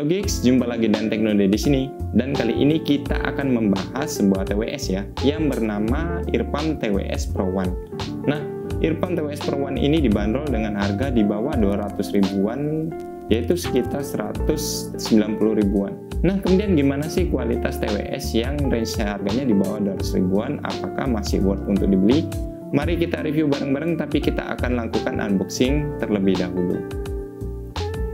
Halo gigs, jumpa lagi dengan Teknoide di sini. Dan kali ini kita akan membahas sebuah TWS ya, yang bernama Earpump TWS Pro One. Nah, Earpump TWS Pro One ini dibanderol dengan harga di bawah 200 ribuan, yaitu sekitar 190 ribuan. Nah, kemudian gimana sih kualitas TWS yang range harganya di bawah 200 ribuan? Apakah masih worth untuk dibeli? Mari kita review bareng-bareng, tapi kita akan lakukan unboxing terlebih dahulu.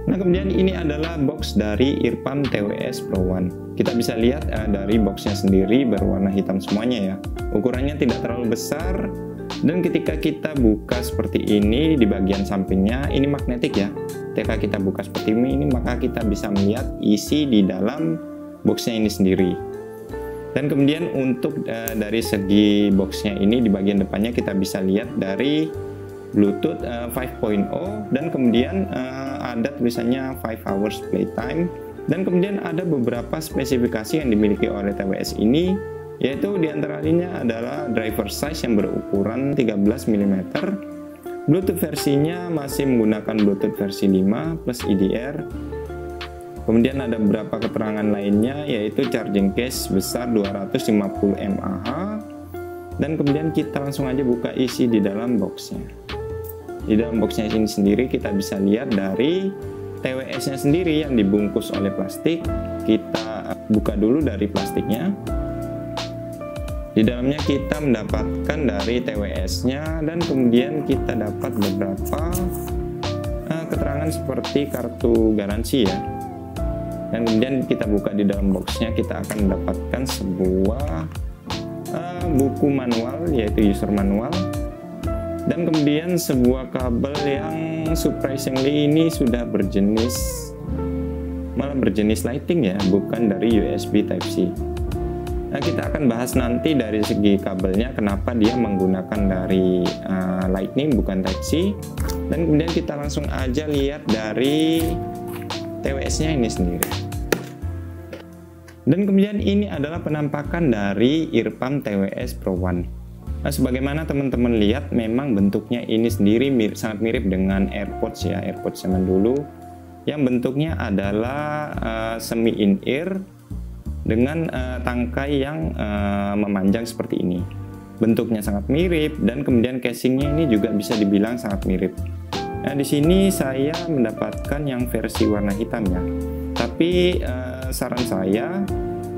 Nah, kemudian ini adalah box dari Earpump TWS Pro One. Kita bisa lihat dari boxnya sendiri berwarna hitam semuanya ya. Ukurannya tidak terlalu besar, dan ketika kita buka seperti ini di bagian sampingnya, ini magnetik ya. Ketika kita buka seperti ini, maka kita bisa melihat isi di dalam boxnya ini sendiri. Dan kemudian untuk dari segi boxnya ini di bagian depannya kita bisa lihat dari Bluetooth 5.0, dan kemudian ada tulisannya 5 hours playtime, dan kemudian ada beberapa spesifikasi yang dimiliki oleh TWS ini, yaitu diantaranya adalah driver size yang berukuran 13 mm, Bluetooth versinya masih menggunakan Bluetooth versi 5 plus EDR. Kemudian ada beberapa keterangan lainnya, yaitu charging case besar 250 mAh, dan kemudian kita langsung aja buka isi di dalam boxnya. Di dalam boxnya ini sendiri kita bisa lihat dari TWS-nya sendiri yang dibungkus oleh plastik. Kita buka dulu dari plastiknya. Di dalamnya kita mendapatkan dari TWS-nya, dan kemudian kita dapat beberapa keterangan seperti kartu garansi ya. Dan kemudian kita buka di dalam boxnya, kita akan mendapatkan sebuah buku manual, yaitu user manual. Dan kemudian sebuah kabel yang surprisingly ini sudah malah berjenis Lightning ya, bukan dari USB Type-C. Nah, kita akan bahas nanti dari segi kabelnya kenapa dia menggunakan dari Lightning bukan Type-C. Dan kemudian kita langsung aja lihat dari TWS-nya ini sendiri. Dan kemudian ini adalah penampakan dari Earpump TWS Pro One. Nah, sebagaimana teman-teman lihat, memang bentuknya ini sendiri sangat mirip dengan AirPods ya, AirPods zaman dulu, yang bentuknya adalah semi in-ear dengan tangkai yang memanjang seperti ini. Bentuknya sangat mirip, dan kemudian casingnya ini juga bisa dibilang sangat mirip. Nah, di sini saya mendapatkan yang versi warna hitam ya, tapi saran saya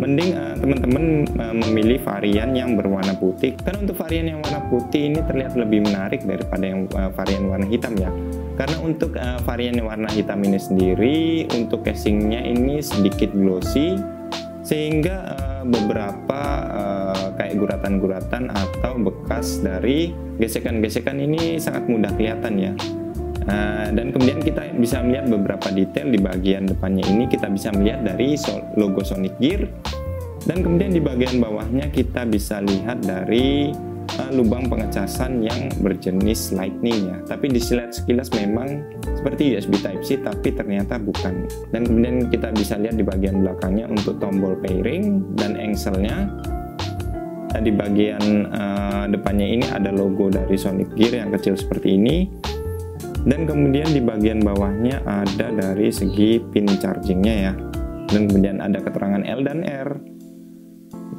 mending teman-teman memilih varian yang berwarna putih, karena untuk varian yang warna putih ini terlihat lebih menarik daripada yang varian warna hitam ya. Karena untuk varian yang warna hitam ini sendiri, untuk casingnya ini sedikit glossy, sehingga beberapa kayak guratan-guratan atau bekas dari gesekan-gesekan ini sangat mudah kelihatan ya. Dan kemudian kita bisa melihat beberapa detail di bagian depannya ini. Kita bisa melihat dari logo Sonic Gear, dan kemudian di bagian bawahnya kita bisa lihat dari lubang pengecasan yang berjenis Lightning ya. Tapi dilihat sekilas memang seperti USB Type-C, tapi ternyata bukan. Dan kemudian kita bisa lihat di bagian belakangnya untuk tombol pairing dan engselnya. Di bagian depannya ini ada logo dari Sonic Gear yang kecil seperti ini. Dan kemudian di bagian bawahnya ada dari segi pin chargingnya ya, dan kemudian ada keterangan L dan R,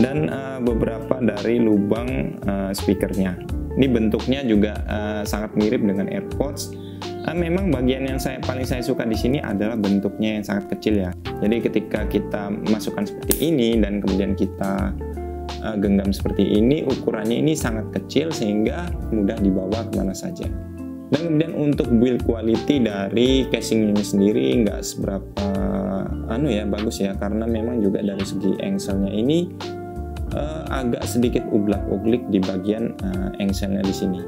dan beberapa dari lubang speakernya. Ini bentuknya juga sangat mirip dengan AirPods. Memang bagian yang paling saya suka di sini adalah bentuknya yang sangat kecil ya. Jadi ketika kita masukkan seperti ini dan kemudian kita genggam seperti ini, ukurannya ini sangat kecil sehingga mudah dibawa kemana saja. Dan kemudian untuk build quality dari casing ini sendiri nggak seberapa bagus ya, karena memang juga dari segi engselnya ini agak sedikit ublak-uglik di bagian engselnya di sini.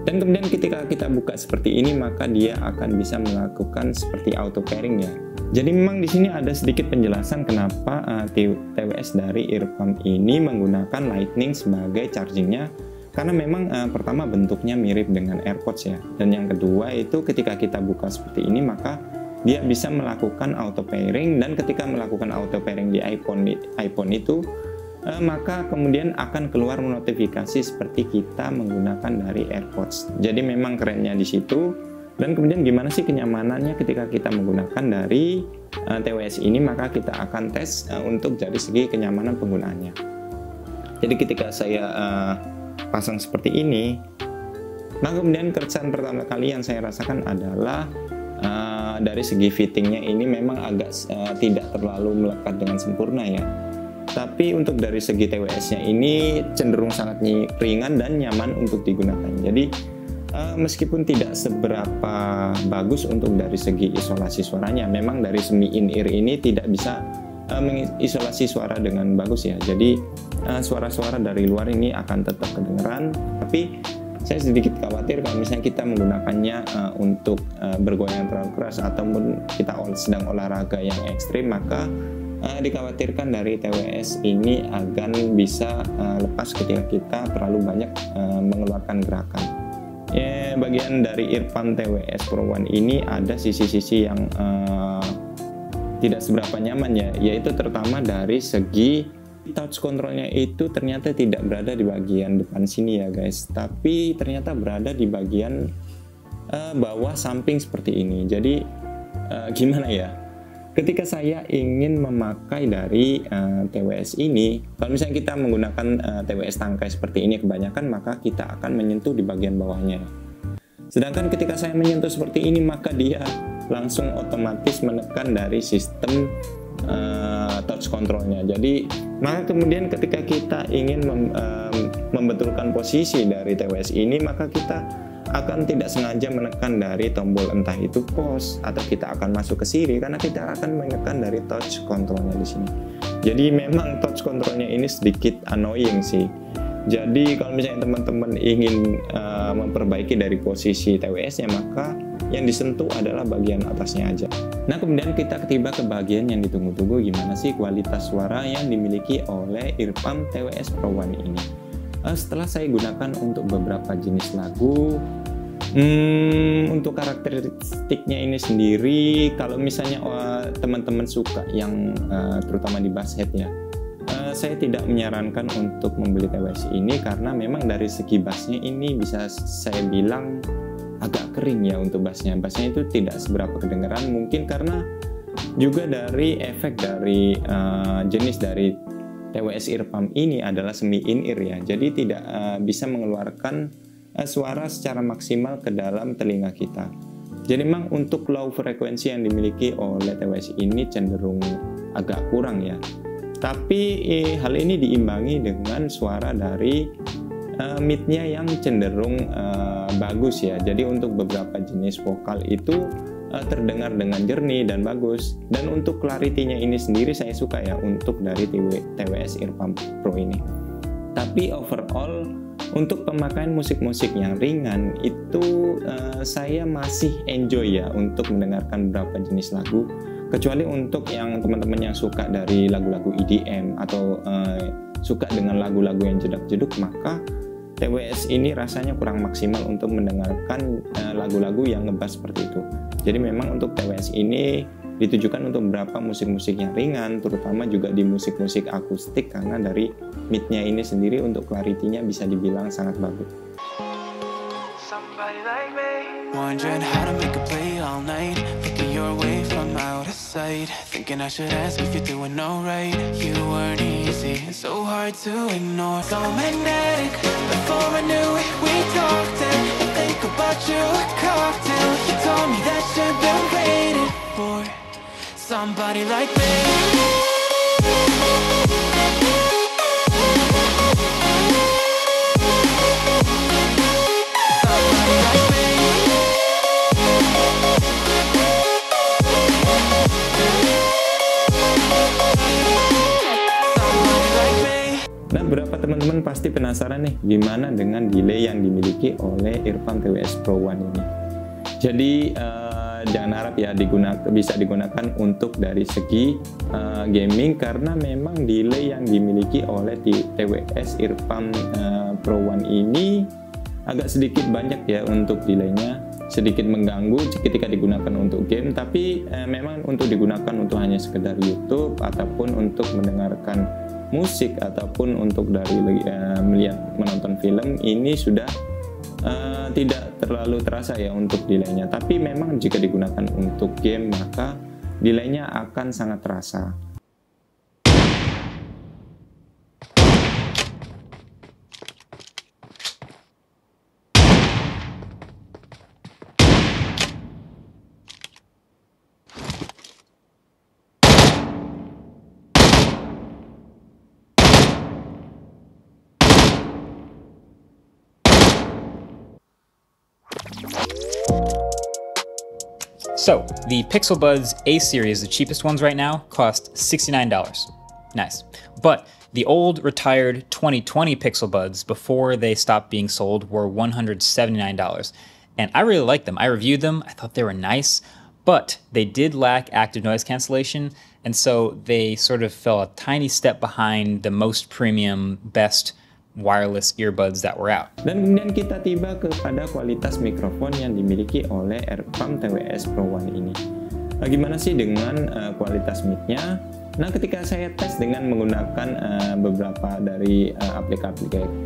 Dan kemudian ketika kita buka seperti ini, maka dia akan bisa melakukan seperti auto pairing ya. Jadi memang di sini ada sedikit penjelasan kenapa TWS dari Earpump ini menggunakan Lightning sebagai chargingnya. Karena memang pertama bentuknya mirip dengan AirPods ya, dan yang kedua itu ketika kita buka seperti ini maka dia bisa melakukan auto pairing, dan ketika melakukan auto pairing di iPhone itu maka kemudian akan keluar notifikasi seperti kita menggunakan dari AirPods. Jadi memang kerennya di situ Dan kemudian gimana sih kenyamanannya ketika kita menggunakan dari TWS ini, maka kita akan tes untuk dari segi kenyamanan penggunaannya. Jadi ketika saya pasang seperti ini, maka kemudian keresahan pertama kali yang saya rasakan adalah dari segi fittingnya ini memang agak tidak terlalu melekat dengan sempurna ya. Tapi untuk dari segi TWS-nya ini cenderung sangat ringan dan nyaman untuk digunakan. Jadi meskipun tidak seberapa bagus untuk dari segi isolasi suaranya, memang dari semi in-ear ini tidak bisa mengisolasi suara dengan bagus ya. Jadi suara-suara dari luar ini akan tetap kedengeran, tapi saya sedikit khawatir kalau misalnya kita menggunakannya untuk bergoyang terlalu keras ataupun kita sedang olahraga yang ekstrim, maka dikhawatirkan dari TWS ini akan bisa lepas ketika kita terlalu banyak mengeluarkan gerakan. Ya, bagian dari earpump TWS Pro One ini ada sisi-sisi yang tidak seberapa nyaman ya, yaitu terutama dari segi touch controlnya itu ternyata tidak berada di bagian depan sini ya guys, tapi ternyata berada di bagian bawah samping seperti ini. Jadi gimana ya, ketika saya ingin memakai dari TWS ini, kalau misalnya kita menggunakan TWS tangkai seperti ini kebanyakan, maka kita akan menyentuh di bagian bawahnya. Sedangkan ketika saya menyentuh seperti ini, maka dia langsung otomatis menekan dari sistem touch controlnya. Jadi maka kemudian ketika kita ingin membetulkan posisi dari TWS ini, maka kita akan tidak sengaja menekan dari tombol entah itu pause atau kita akan masuk ke Siri, karena kita akan menekan dari touch controlnya di sini. Jadi memang touch controlnya ini sedikit annoying sih. Jadi kalau misalnya teman-teman ingin memperbaiki dari posisi TWS-nya, maka yang disentuh adalah bagian atasnya aja. Nah, kemudian kita tiba ke bagian yang ditunggu-tunggu, gimana sih kualitas suara yang dimiliki oleh earpump TWS Pro One ini. Setelah saya gunakan untuk beberapa jenis lagu, untuk karakteristiknya ini sendiri, kalau misalnya teman-teman suka yang terutama di bass head ya, saya tidak menyarankan untuk membeli TWS ini karena memang dari segi bassnya ini bisa saya bilang agak kering ya untuk bassnya. Bassnya itu tidak seberapa kedengaran, mungkin karena juga dari efek dari jenis dari TWS earpump ini adalah semi in-ear ya, jadi tidak bisa mengeluarkan suara secara maksimal ke dalam telinga kita. Jadi memang untuk low frekuensi yang dimiliki oleh TWS ini cenderung agak kurang ya. Tapi hal ini diimbangi dengan suara dari mid-nya yang cenderung bagus ya. Jadi untuk beberapa jenis vokal itu terdengar dengan jernih dan bagus. Dan untuk clarity-nya ini sendiri saya suka ya untuk dari TWS Earpump Pro ini. Tapi overall untuk pemakaian musik-musik yang ringan itu saya masih enjoy ya untuk mendengarkan beberapa jenis lagu. Kecuali untuk yang teman-teman yang suka dari lagu-lagu EDM atau suka dengan lagu-lagu yang jedak-jeduk, maka TWS ini rasanya kurang maksimal untuk mendengarkan lagu-lagu yang ngebass seperti itu. Jadi memang untuk TWS ini ditujukan untuk beberapa musik-musik yang ringan, terutama juga di musik-musik akustik, karena dari mid-nya ini sendiri untuk clarity-nya bisa dibilang sangat bagus. Wondering how to make a play all night, looking your way from out of sight, thinking I should ask if you're doing alright. You weren't easy, so hard to ignore, so magnetic. Before I knew it, we talked and I think about you a cocktail. You told me that you've been waiting for somebody like me. Nah, beberapa teman-teman pasti penasaran nih, gimana dengan delay yang dimiliki oleh earpump TWS Pro One ini. Jadi jangan harap ya bisa digunakan untuk dari segi gaming, karena memang delay yang dimiliki oleh TWS earpump Pro One ini agak sedikit banyak ya untuk delaynya, sedikit mengganggu ketika digunakan untuk game. Tapi memang untuk digunakan untuk hanya sekedar YouTube ataupun untuk mendengarkan musik ataupun untuk dari menonton film, ini sudah tidak terlalu terasa ya untuk delaynya, tapi memang jika digunakan untuk game maka delaynya akan sangat terasa. So, the Pixel Buds A series, the cheapest ones right now, cost $69. Nice. But the old retired 2020 Pixel Buds, before they stopped being sold, were $179. And I really like them. I reviewed them. I thought they were nice, but they did lack active noise cancellation. And so they sort of fell a tiny step behind the most premium, best wireless earbuds that were out. Dan kemudian kita tiba kepada kualitas mikrofon yang dimiliki oleh Earpam TWS Pro One ini. Gimana sih dengan kualitas mic-nya? Nah, ketika saya tes dengan menggunakan beberapa dari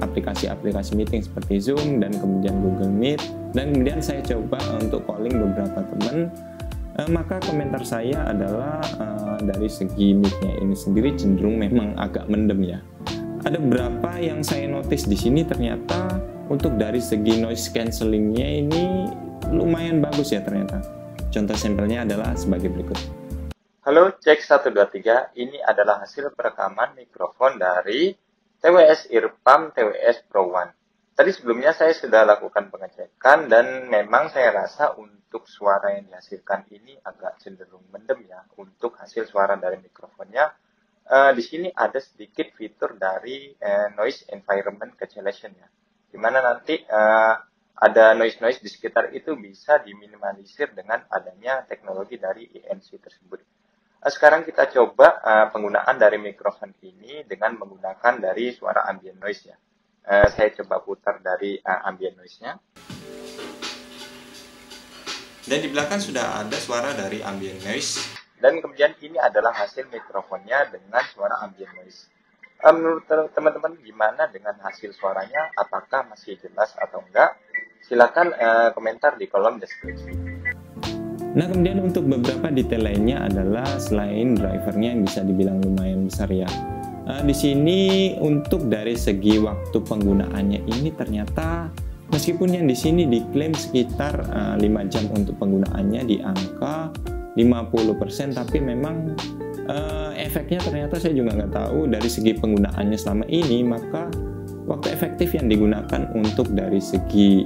aplikasi-aplikasi meeting seperti Zoom dan kemudian Google Meet, dan kemudian saya coba untuk calling beberapa teman, maka komentar saya adalah dari segi mic-nya ini sendiri cenderung memang agak mendem ya. Ada beberapa yang saya notice di sini, ternyata untuk dari segi noise cancellingnya ini lumayan bagus ya ternyata. Contoh sampelnya adalah sebagai berikut. Halo, cek 1, 2, 3. Ini adalah hasil perekaman mikrofon dari TWS Earpam TWS Pro One. Tadi sebelumnya saya sudah lakukan pengecekan dan memang saya rasa untuk suara yang dihasilkan ini agak cenderung mendem ya untuk hasil suara dari mikrofonnya. Di sini ada sedikit fitur dari noise environment cancellation ya, dimana nanti ada noise di sekitar itu bisa diminimalisir dengan adanya teknologi dari ANC tersebut. Sekarang kita coba penggunaan dari mikrofon ini dengan menggunakan dari suara ambient noise ya. Saya coba putar dari ambient noise-nya. Dan di belakang sudah ada suara dari ambient noise. Dan kemudian ini adalah hasil mikrofonnya dengan suara ambient noise. Menurut teman-teman gimana dengan hasil suaranya? Apakah masih jelas atau enggak? Silakan komentar di kolom deskripsi. Nah, kemudian untuk beberapa detail lainnya adalah selain drivernya yang bisa dibilang lumayan besar ya. Di sini untuk dari segi waktu penggunaannya ini ternyata meskipun yang di sini diklaim sekitar 5 jam untuk penggunaannya di angka 50%, tapi memang efeknya ternyata saya juga nggak tahu dari segi penggunaannya selama ini. Maka waktu efektif yang digunakan untuk dari segi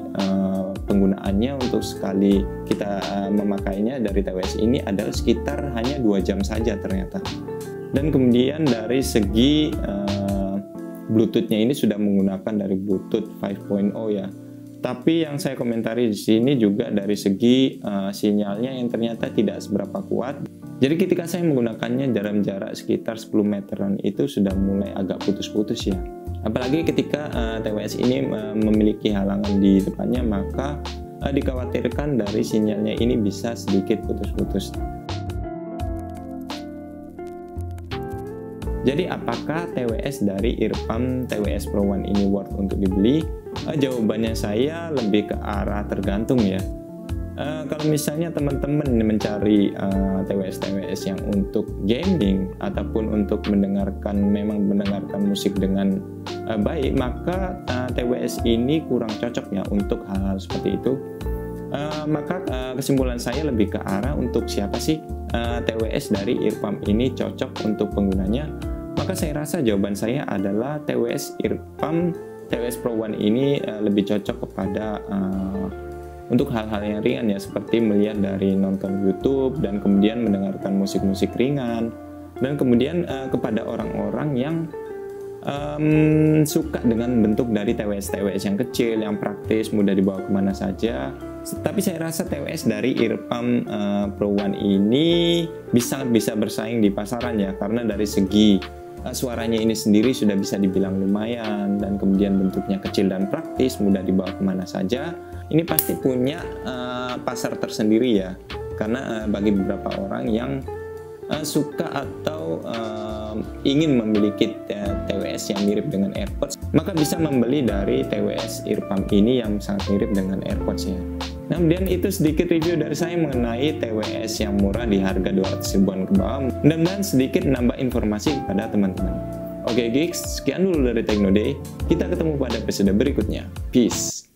penggunaannya untuk sekali kita memakainya dari TWS ini adalah sekitar hanya 2 jam saja ternyata. Dan kemudian dari segi Bluetooth-nya ini sudah menggunakan dari Bluetooth 5.0 ya. Tapi yang saya komentari di sini juga dari segi sinyalnya yang ternyata tidak seberapa kuat. Jadi ketika saya menggunakannya dalam jarak sekitar 10 meteran itu sudah mulai agak putus-putus ya. Apalagi ketika TWS ini memiliki halangan di depannya, maka dikhawatirkan dari sinyalnya ini bisa sedikit putus-putus. Jadi apakah TWS dari Earpam TWS Pro One ini worth untuk dibeli? Jawabannya saya lebih ke arah tergantung ya. Kalau misalnya teman-teman mencari TWS yang untuk gaming ataupun untuk mendengarkan musik dengan baik, maka TWS ini kurang cocok ya untuk hal-hal seperti itu. Maka kesimpulan saya lebih ke arah untuk siapa sih TWS dari Earpam ini cocok untuk penggunanya. Maka saya rasa jawaban saya adalah TWS Earpam TWS Pro One ini lebih cocok kepada untuk hal-hal yang ringan ya, seperti melihat dari nonton YouTube dan kemudian mendengarkan musik-musik ringan, dan kemudian kepada orang-orang yang suka dengan bentuk dari TWS yang kecil, yang praktis, mudah dibawa kemana saja. Tapi saya rasa TWS dari Earpam Pro One ini bisa bersaing di pasaran ya, karena dari segi suaranya ini sendiri sudah bisa dibilang lumayan, dan kemudian bentuknya kecil dan praktis, mudah dibawa kemana saja. Ini pasti punya pasar tersendiri ya, karena bagi beberapa orang yang suka atau ingin memiliki TWS yang mirip dengan AirPods, maka bisa membeli dari TWS earpump ini yang sangat mirip dengan AirPods ya. Nah, kemudian itu sedikit review dari saya mengenai TWS yang murah di harga 200 ribuan ke bawah. Mudah-mudahan sedikit nambah informasi kepada teman-teman. Oke geeks, sekian dulu dari Techno Day. Kita ketemu pada episode berikutnya. Peace.